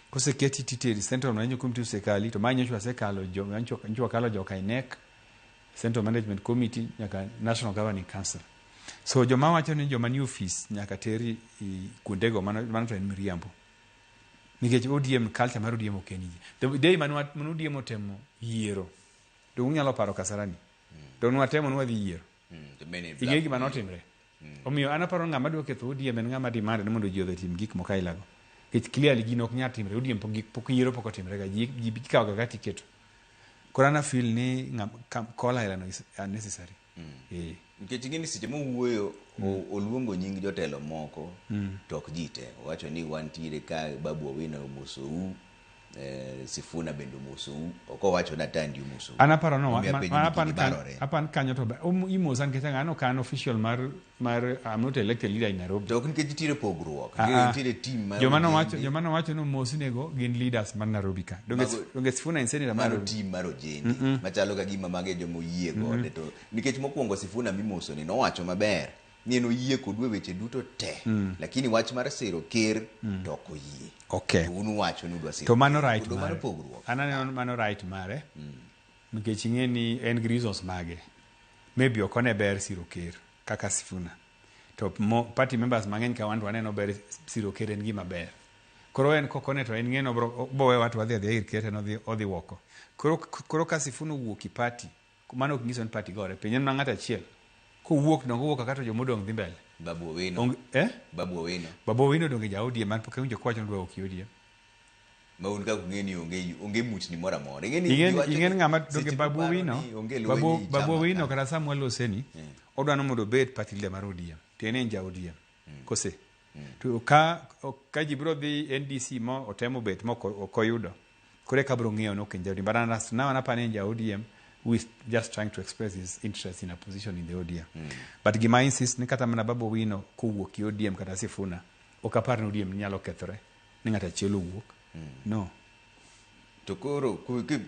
S2: Koseketi titeri Central Management Committee sekali to manyo chwa sekalo nchwa kalo joka NEC Central Management Committee nyaka National Governing Council. So joma wacho ni joma ni office nyaka teri kuondego mano to en miriambo. Nikech ODM culture mar ODM okeniji. The day manu ODM temo yiero. To unyalo paro Kasarani. To nwatemo nwadhi yiero. Igegi manotimre. Omiyo anaparo ng'ama dwa ketho ODM en ng'ama demand ni mondo ji odhi tim gik moko ailago. Nikech clearly gino ok nyal timre. ODM pok yiero pok otimre ga ji kawo ga ticket. Korana feel ni kola ila no is unnecessary.
S1: Nikech ing'eni seche mowuoyo oluongo nying jotelo moko tok ji te. Owacho ni wantiere ka Babu Owino omosou, Sifuna bendo omosou, ok owacho na Atandi omosou.
S2: Anaparo no apan kanyo to imosan nikech ng'ano kan official mar I'm not elected leader in Nairobi.
S1: To ok nikech nitiere pogruok. Nitiere team mar
S2: joma no wacho no mosinego gin leaders mar Nairobi ka. Donge Sifuna en senator mar
S1: team mar Ojendi machalo ka gima mage jomo yie gode to nikech mokwongo Sifuna mimoso ni nowacho maber ni no yie kodwe weche duto te lakini wach mar sero ker to ok oyie.
S2: Okay.
S1: To unu wacho ni udwa sero.
S2: To mano right
S1: mare. Pogruok.
S2: Ananeno mano right mare. Nikech ing'eni en reasons mage. Maybe okone ber siro ker kaka Sifuna. To party members mang'eny ka wandu aneno ber siro ker en gima ber. Koro en kokone to en ng'eno bowe watu wadhi ir ker no odhi woko. Koro ka Sifuna wuok i party mano ok nyiso ni party gore piny en ng'ato achiel. Kowuok kaka to jomodong dhi mbele.
S1: Babu Owino.
S2: Babu Owino donge ja ODM man pok ewinjo kwacho ndwa ok ODM.
S1: ma un ka kungeni onge muchni mora mora
S2: ingen ngama doge babu wino kata Samwel Oseni odwano mondo bet party leader mar ODM tiene nja ODM kose to ka jibro dhi NDC mo otemo bet mo koyudo kore kabro ngeo no kenja ODM but now anapane nja ODM who is just trying to express his interest in a position in the ODM but gima insist ni kata mana babu wino kowuok ODM kata Sifuna okapar no ODM nyalo kethore ni ngata chielo wuok no
S1: to koro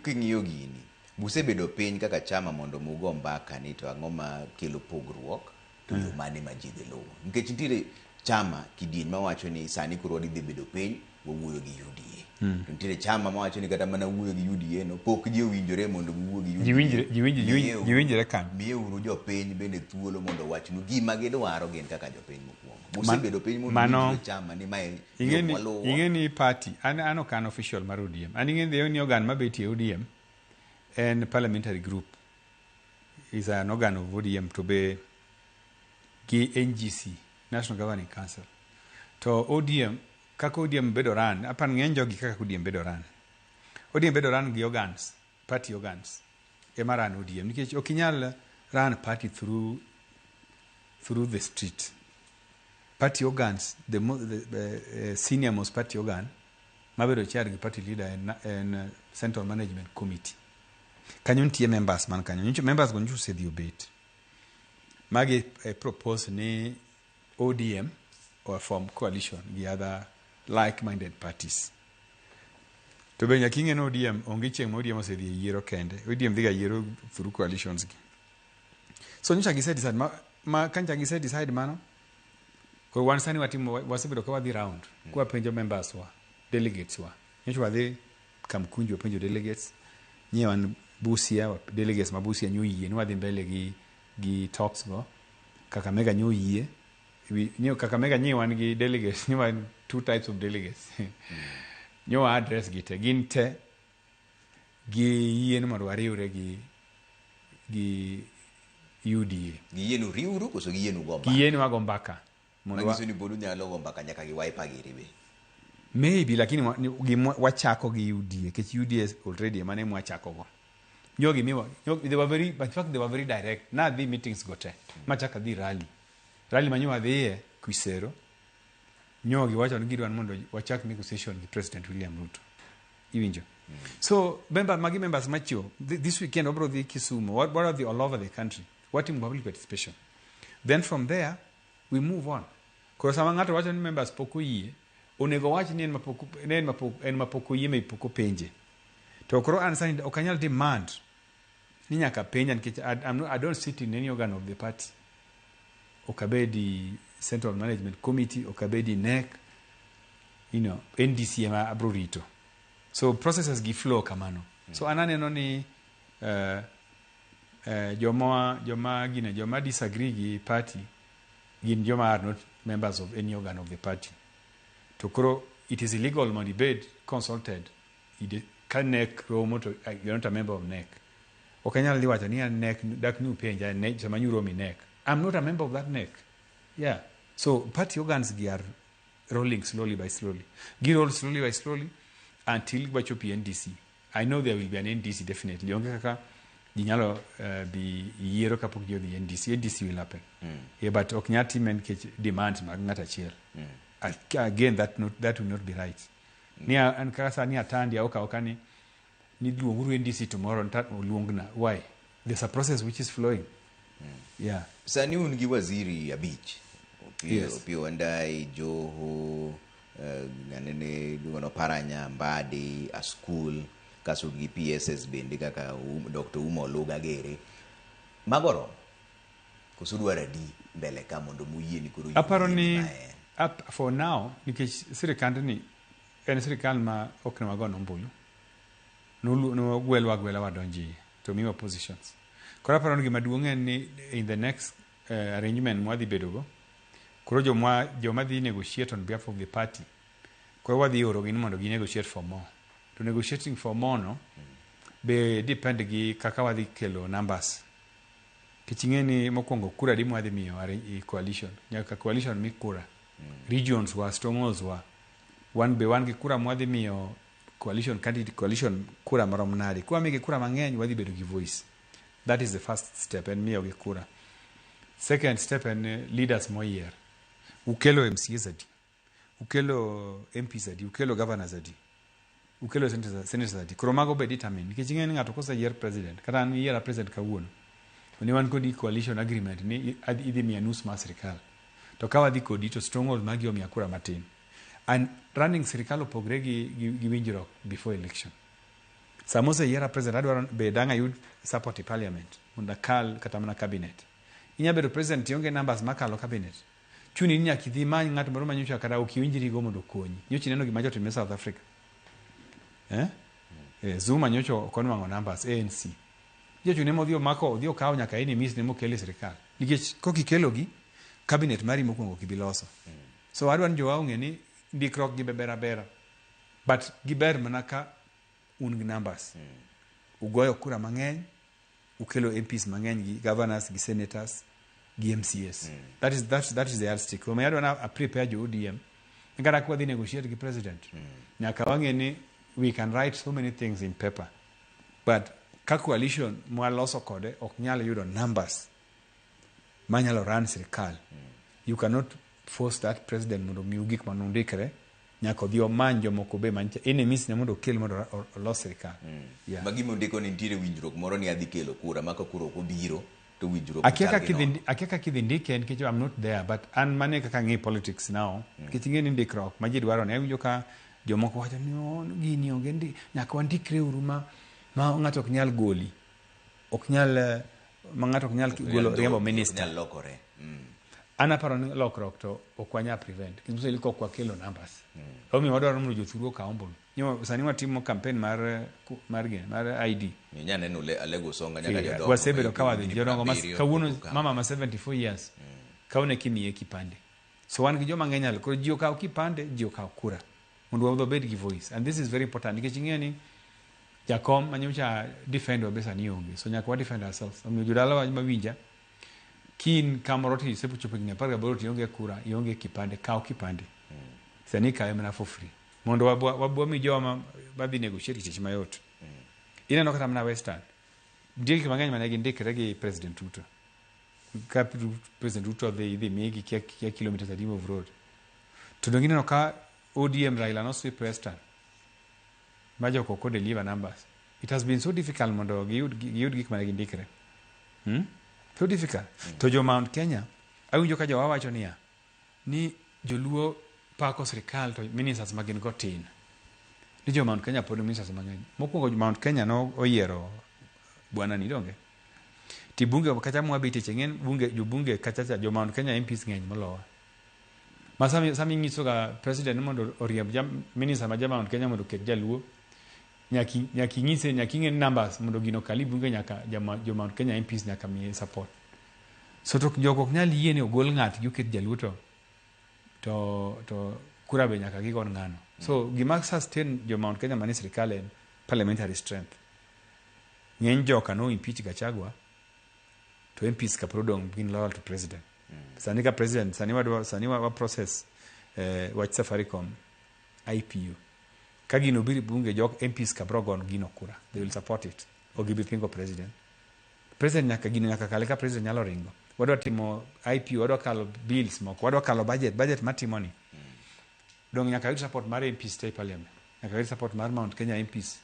S1: king'iyo gini busebedo piny kaka chama mondo mugo mbaka ni to ang'o ma kelo pogruok to yo mane ma ji dhi luwo nikech nitiere chama kidieny mawacho ni sani koro wadhi bedo piny wawuoyo gi UDA to nitiere chama mawacho ni kata mana wuoyo gi UDA no pok ji owinjore mondo wuoyo gi UDA
S2: jiwinjore kan
S1: miyeuru jopiny bende thuolo mondo wachnu gima gidwaro gin kaka jopiny mokwongo busebedo piny mondo chama ni mae
S2: ingeni party an ok an official mar ODM an ingeni ni organ mabetie ODM en parliamentary group is an organ of ODM to be NGC National Governing Council to ODM kaka ODM bedo ran apan ng'eny jogi kaka ODM bedo ran gi organs party organs emaran ODM nikech okinyal run party through the street party organs the senior most party organ mabedo chair gi party leader en Central Management Committee kanyo nitie members man kanyo members go nchuse dhi obet magi propose ni ODM or form coalition gi other like-minded parties to be nyaka ing'e ODM onge chieng' ma ODM osedhi e yiero kende ODM dhiga yiero through coalitions gi so nyocha gise decide ma kancha gise decide mano ko wan sani wasebedo ka wadhi round kwa penjo members wa delegates wa nyocha wadhi Kamkunji penjo delegates nyewan Busia delegates ma Busia nyoyie ni wadhi mbele gi talks go Kakamega nyoyie Kakamega nyewan gi delegates nyewan two types of delegates nyo address gite ginte gi yien mondo wariure gi UDA
S1: gi yenu riuru koso gi yenu gomba
S2: gi yenu agombaka
S1: mondo waso ni bodu nyalo gombaka nyaka gi wipe agiri be
S2: maybe lakini wachako gi UDA kech UDA already mane mwachako go nyogi miwa they were very direct na the meetings gote machaka dhi rally manyo adhiye Kwisero nyogi wacho ni gidwan mondo wachak negotiation gi President William Ruto iwinjo so members macho this weekend obro dhi Kisumu what are the all over the country what in public participation then from there we move on kwa sababu ngato wacho ni members poko yie onego wach ni en mapoko yie me poko penje to koro ansani okanyal demand ni nyaka penja nikech I don't sit in any organ of the party okabedi Central Management Committee okabedi NEC NDC ma abrorito so processes gi flow kamano so ananeno ni joma disagree gi party gin joma are not members of any organ of the party to koro it is illegal mon debate consulted can NEC romo to you're not a member of NEC okanyal liwacho ni NEC dak nu penja NEC sama nyuro mi NEC I'm not a member of that NEC yeah so party organs are rolling slowly by slowly until bachopi NDC I know there will be an NDC definitely onge kaka ginyalo bi yiero kapok jo the NDC will happen yeah but oknyati men ke demand mag ngata chiel again that will not be right nia an kasa ni Atandi okani ni luonguru NDC tomorrow ntat luongna why there's a process which is flowing yeah
S1: sani un gi waziri abich Opio Andai Joho nganene gono Paranya Mbadi a school kaso gi PSS bende kaka Dr. Umologa Gere magoro kusudwara di mbele ka mondo muyie ni kuro
S2: aparoni up for now nikech sirikand ni en sirikal ma ok na wagono mbulu no gwelwa wadonji to miwa positions kora paroni gima duong' en ni in the next arrangement mwadhi bedogo koro joma dhi negotiate on behalf of the party koro wadhi oro gin mondo gi negotiate for more to negotiating for more no be depend gi kaka wadhi kelo numbers kichingeni mokwongo kura di mwadhi miyo coalition nyaka coalition mi kura regions wa strongholds wa one gi kura mwadhi miyo coalition candidate, coalition kura marom nade. Kwa mege kura mang'eny wadhi bedo gi voice. That is the first step, and miyo gi kura. Second step, and leaders moyier. Ukelo MCAs adi. Ukelo MPs adi. Ukelo governors adi. Ukelo senators adi. Koro mago be determine. Nikech ing'eni ng'ato kose yier president. Kata an yiera president kawuono. Ni wan kodi coalition agreement ni idhi miya nus mar sirikal. To ka wadhi kodi to stronghold magi omiya kura matin. And running sirikal opogre gi winjruok before election. Samose yiera president adwaro be dang' ayud support e parliament. Mondo akal kata mana cabinet. Inya bedo president ionge numbers makalo cabinet. Chuni ni nyaka idhi many ng'at moro manyocha kata okiwinjri go mondo okonyi. Nyocha ineno gima jotimo South Africa. Zuma nyocha okonwang'o numbers ANC. Nyocha ne modhi omako odhi okawo nyaka enemies ne mokele sirikal. Nikech kokikelogi cabinet mari mokwongo kibiloso. So adwan jowa ong'e ni ndikruok gi bera. But giber mana ka un gi numbers. Ugoyo kura mang'eny, ukelo MPs mang'eny gi governors gi senators gi MCAs. That is the yardstick. Kome adwana prepare jo ODM. Ngara kwa dhi negotiate gi president. Nyaka wang'e ni we can write so many things in paper. But ka coalition mwaloso kode ok nyalo yudo numbers manyalo run sirikal. You cannot force that president mondo miu gik manondikre. Nyaka odhi omany jomoko be mancha enemies ne mondo okel mondo olos sirikal.
S1: Magi mondiko ni nitiere winjruok moro ni adhi kelo kura maka kura ok obiro to winjruok.
S2: Akiaka kidhi ndike nikech I'm not there, but an mane kaka ng'i politics now. Nikech ing'eni ndikruok ma ji dwaro ne awinjo ka jomoko wacho ni gini onge ndi nyaka wandikre uru ma ng'ato ok nyal goli. Ok nyal ma ng'ato ok nyal golo riembo minister.
S1: Nyal lokore.
S2: Ana paro ni lokruok to ok wanya prevent. Kinso iliko kwa kelo numbers. Omi wadwaro mondo jothuru ka ombulu. Nyo sani watimo campaign mar ID.
S1: Nya neno alego songa nyaka jodongo.
S2: Wasebedo ka wadhi jodongo kawuono mama ma 74 years. Kaune kimiye kipande. So wan gi joma ng'eny al koro ji okaw kipande, ji okaw kura. Mondo wadho bed gi voice. And this is very important. Nikech ing'eni jakom manyocha defend wabesa ni onge. So nyaka wa defend ourselves. Omiyo jodala wa mawinja kin kamoro ti sepuchopo gine parga boro ionge kura, ionge kipande, kaw kipande. Sani kawe mana for free. Mondo wabwa mi joma badhi negotiate chich mayot. Ineno kata mana Western. Ndiki mang'eny manegi ndikre gi President Ruto. Ka President Ruto dhi migi kia kilometers adi of road. To dongine no ka ODM Raila no sweep Western. Majo koko deliver numbers. It has been so difficult mondo giyud gik manegi ndikre. So difficult. To jo Mount Kenya, awinjo ka jowa wacho niya, ni joluo pako sirikal to ministers magin go tin. Ni jo Mount Kenya pod ministers mang'eny. Mokwongo Mount Kenya no oyiero bwana ni donge. Ti bunge kacha mwabiti chengen bunge kacha jo Mount Kenya MPs ng'eny molowa. Sami ng'iso ga president mondo oriemb minister ma Mount Kenya mondo ket jaluo. Nyaki ng'ise nyaki ng'en numbers mondo gino kali bunge nyaka jo Mount Kenya MPs nyaka miye support. So to jogo ok nyal yie ni ogol ng'at yuket jaluo to kura be nyaka gigon ng'ano. So gima sustain jo Mount Kenya mani sirikal en parliamentary strength. Ng'eny joka no impeach Gachagua to MPs ka prodong gin loyal to president. Sani ka president sani wa process wach Safaricom IPO. Ka gino biri bunge jok MPs ka brogon gino kura. They will support it. O gibi pingo president. President nyaka gino nyaka kale ka president nyalo ringo. Wadwa timo IPO, wadwa kalo bills moko, wadwa kalo budget matimo ni. Dong nyaka yud support mar MPs stay parliament. Nyaka yud support mar Mount Kenya MPs.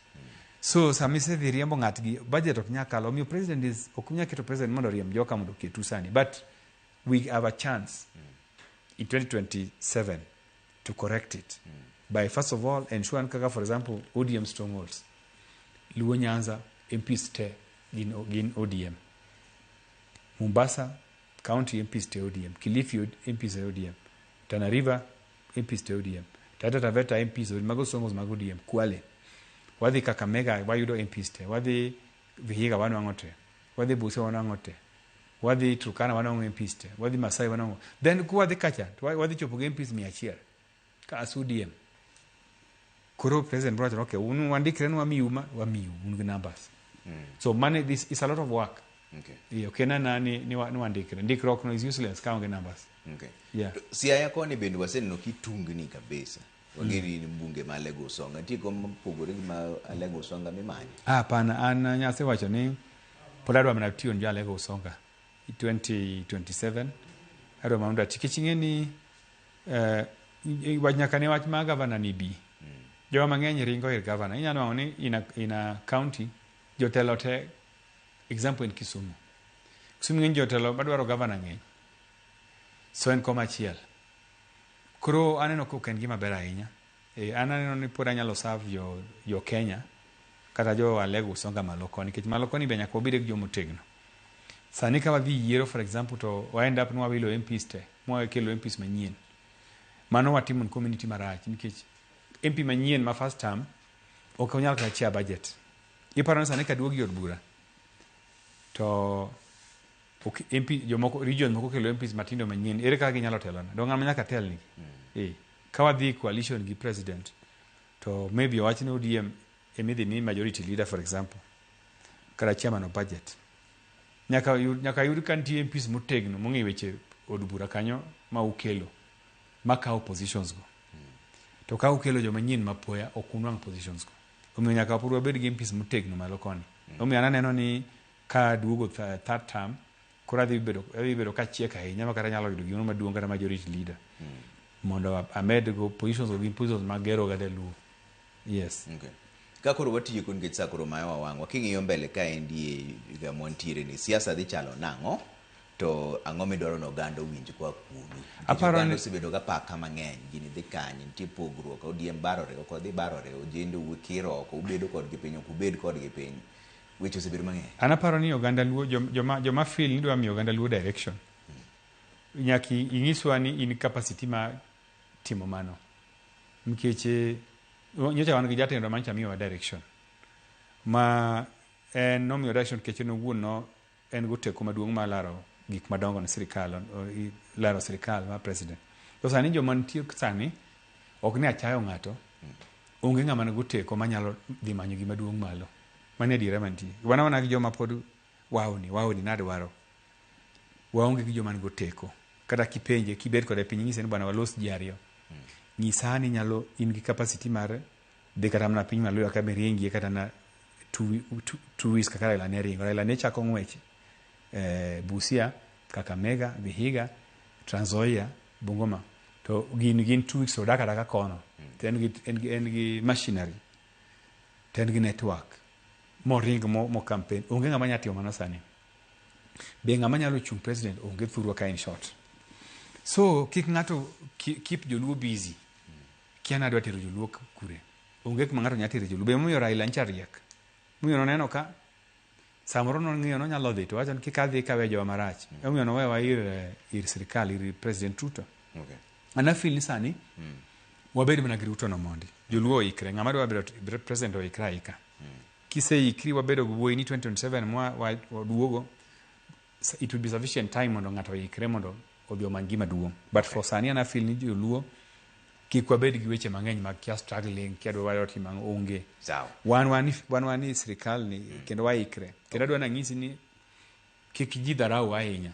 S2: So samise dhi riembo ng'at gi budget ok nyaka kalo. Omiyo president ok nyaka keto president mondo riemb joka mondo ketu sani. But we have a chance in 2027 to correct it. By first of all ensure kaka for example ODM strongholds. Luo Nyanza MPs te gin ODM. Mombasa County MPs te ODM. Kilifi MPs te ODM. Tana River MPs te ODM. Taita Taveta MPs mago strongholds mago ODM. Kwale. Wadhi Kakamega wayudo MPs te. Wadhi Vihiga wanwango te. Wadhi Busia wanwango te. Wadhi Turkana wanwango MPs te. Wadhi Masai wanwango. Then kuwadhi kacha. Wadhi chopo MPs 100. Ka as ODM. Kuro president brought okay, wandikre nu wamiu ungi numbers. So money this is a lot of work. Okay. Okay na ni wandikre. Ndikruok no is useless ka ungi numbers.
S1: Okay. Yeah. Siaya koni bendu waseno kitungni kabisa. wangeni ni mbunge ma Lego Songa tiko mpogore ma Lego Songa mimanyi.
S2: Hapana, an nyase wacho ni pod adwa mana tiyo nja Lego Songa 2027 adwa mana tikeching'e ni wach nyaka ne wach ma gavana ni bi joma mang'eny ringo ir gavana inyalo nwang'o ni ina county jotelo te example in Kisumu ng'eny jotelo madwaro gavana ng'eny so en koma achiel koro aneno ko en gima ber ahinya an aneno ni pod anyalo serve jo Kenya kata jo Lego Songa malo koni nikech malo koni be nyaka wabed gi jomo tegno sani ka wadhi yiero for example to wa end up ni wawilo MPs te mwakelo MPs manyien mano watimo ni community marach nikech MP manyien ma first term ok onyal kata chia budget iparo ni sani ka duogi od bura to MP jomoko region moko kelo MPs matindo manyien ere kaka ginyalo telona do ng'ama nyaka tel ni ka wadhi coalition gi president to maybe wachne ODM emidhi mi majority leader for example kata chairman of budget nyaka yud ka nitie MPs motegno mong'e weche od bura kanyo ma ukelo makawo positions go to ka ukelo joma nyien mapoya ok unwang' positions go omiyo nyaka pur wabed gi MPs motegno malo koni omiyo aneno ni ka duogo third term koro adhi bedo ka chiek ahinya makata nyalo yudo gino maduong' kata majority leader mondo amed go positions go gin positions magero ga Luo. Yes.
S1: Okay. Ka koro watiyo kun nikech sa koro mayo wawang'wa king'iyo mbele ka endi higa montiere ni siasa dhi chalo nang'o to ang'o midwaro ni oganda owinj kwa kumi oganda osebedo ga paka mang'eny gini dhi kanye nitie pogruok ODM barore ok odhi barore ojende wikiro oko ubedo kodgi piny ok ubed kodgi piny weche osebedo mang'eny.
S2: An aparo ni oganda Luo joma feel ni dwa miyo oganda Luo direction nyaki inyiswa ni in capacity ma timo mano nikech nyocha wan gi jatendo mancha miyo direction ma en nomiyo direction kech no wuon no en go teko maduong' ma laro gik madongo ne sirikal laro sirikal ma president to sani joma nitie sani ok ne achayo ng'ato onge ng'ama go teko manyalo dhi manyo gima duong' malo mane dira mantie wana gi joma pod wawni nadwaro waonge gi joma go teko kata kipenje kibed kod piny nyise ni bwana walos ji ariyo nyisa ni nyalo in gi capacity mar dhi kata mana piny malo ka meringi kata na 2 weeks kaka Raila ne ringo Raila ne chako ng'wech Busia Kakamega Vihiga Trans Nzoia Bungoma to gin 2 weeks odaka daka kono en gi machinery ten gi network moringo mo campaign onge ng'ama nyalo timo mano sani be ng'ama nyalo chung president onge thurwa ka in short so kik ng'ato keep joluo busy kiana dwa tero joluo kure onge kuma ng'ato nyalo tero joluo be moyo Raila ncha riek moyo noneno ka samoro nong'iyo nonyalo dhi to wacho ni kik adhi kawe jowa marach omiyo nowewa ir sirikal ir president Ruto.
S1: Okay.
S2: Ana feel ni sani wabed mana gi Ruto no mondi joluo ikre ng'ama dwa bedo president oikra ika kiseikri wabedo wuoyi ni 2027 waduogo it will be sufficient time mondo ng'ato ikre mondo odhi omany gima duong' but for sani ana feel ni joluo kik wabed gi weche mang'eny mag kia struggling kia dwa wayot mang onge
S1: sawa
S2: wan ni sirikal ni kendo waikre kendo adwa nang'isi ni kik ji dharau ahinya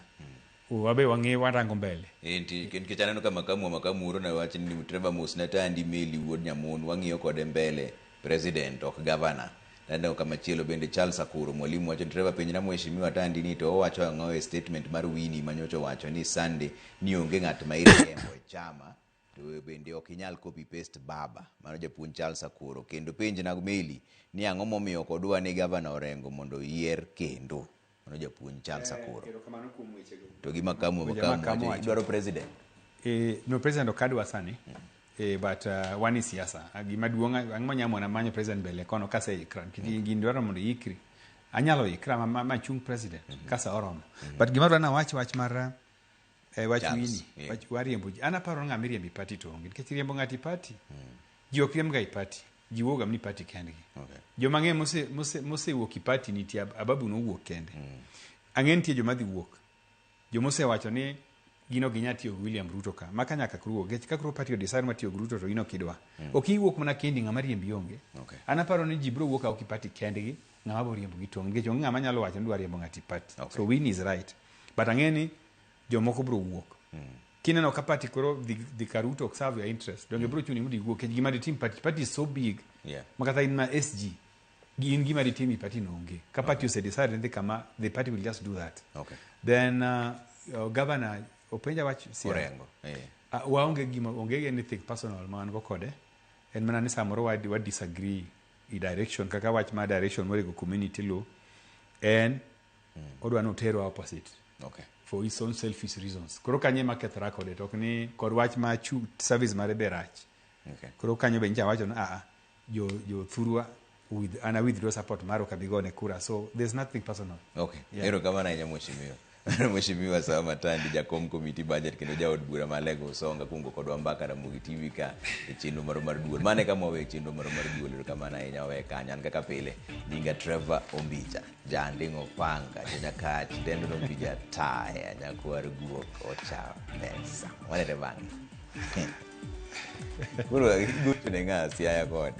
S2: wabe wang'e warango mbele
S1: enti nikech aneno kama makamuro na wach ni Samwel Atandi meli wuod nyamon wang'iyo kode mbele president ok governor ndio kama chielo bende Charles Akuru mwalimu wacho dereva penye na mheshimiwa Atandi ni to wacho ang'o statement mar Winnie manyocho wacho ni Sunday ni onge ng'at ma iriembo chama to bende ok inyal copy paste baba mano japuonj Charles Akuru kendo penje na meli ni ang'o momiyo kodwa ni governor Orengo mondo yier kendo mano japuonj Charles Akuru to gi makamu idwaro president
S2: no president okadwa sani but wani siasa gima duong' ang'o nyamona manyo president mbele kono kase ikra gin dwaro mondo ikri anyalo ikra ma chung president kasa oromo but gima dwana wach mar wach Winnie wach wariembo ana paro ng'ama riembi party to onge nikech riembo ng'ati party ji ok riemb ga party ji woga mni party kendgi joma ng'e mose wuok party nitie ababu no wuok kende ang'e nitie joma dhi wuok joma osewacho ni gino ginya tiyo William Ruto ka maka nyaka kruo gech ka kruo party decide ma tiyo Ruto to ino kidwa ok iwuok mana kendi ng'ama riembi onge ana paro ni ji bro wuok ok party kendgi ng'ama bo riembo gi to ngech ng'ama nyalo wacho ni dwa riembo ng'ati party so Winnie is right but ang'e ni jomoko bro wuok kineno ka party koro dhi karuto ok serve your interest donge bro chuni mudi go ke gima ditim party is so big makata in ma SG in gima ditim party no onge ka party ose decide ndi kama the party will just do that then governor openja wach
S1: Orengo
S2: waonge gima onge anything personal man go kode en mana ni samoro wa disagree i direction kaka wach ma direction more go community law and odwa no tero opposite for his own selfish reasons koro kanye market record to ni kod wach ma service mare berach koro kanyo be nja wacho na yo thurwa with ana withdraw support maro kabigone kura so there's nothing personal.
S1: Ero kama na mheshimiwa Mheshimiwa Samwel Atandi jakom committee budget kendo jaod bura malego usonga kungo kodwa mbaka Ramogi TV ka chenro mar duol mane kama we chenro mar duol kama na nya we kanyan kaka pile ninga Trevor Ombija jandingo panga nyakati tendo no pija taya nyakwar guok ocha pesa wale te bangi buru gutu nenga siaya kod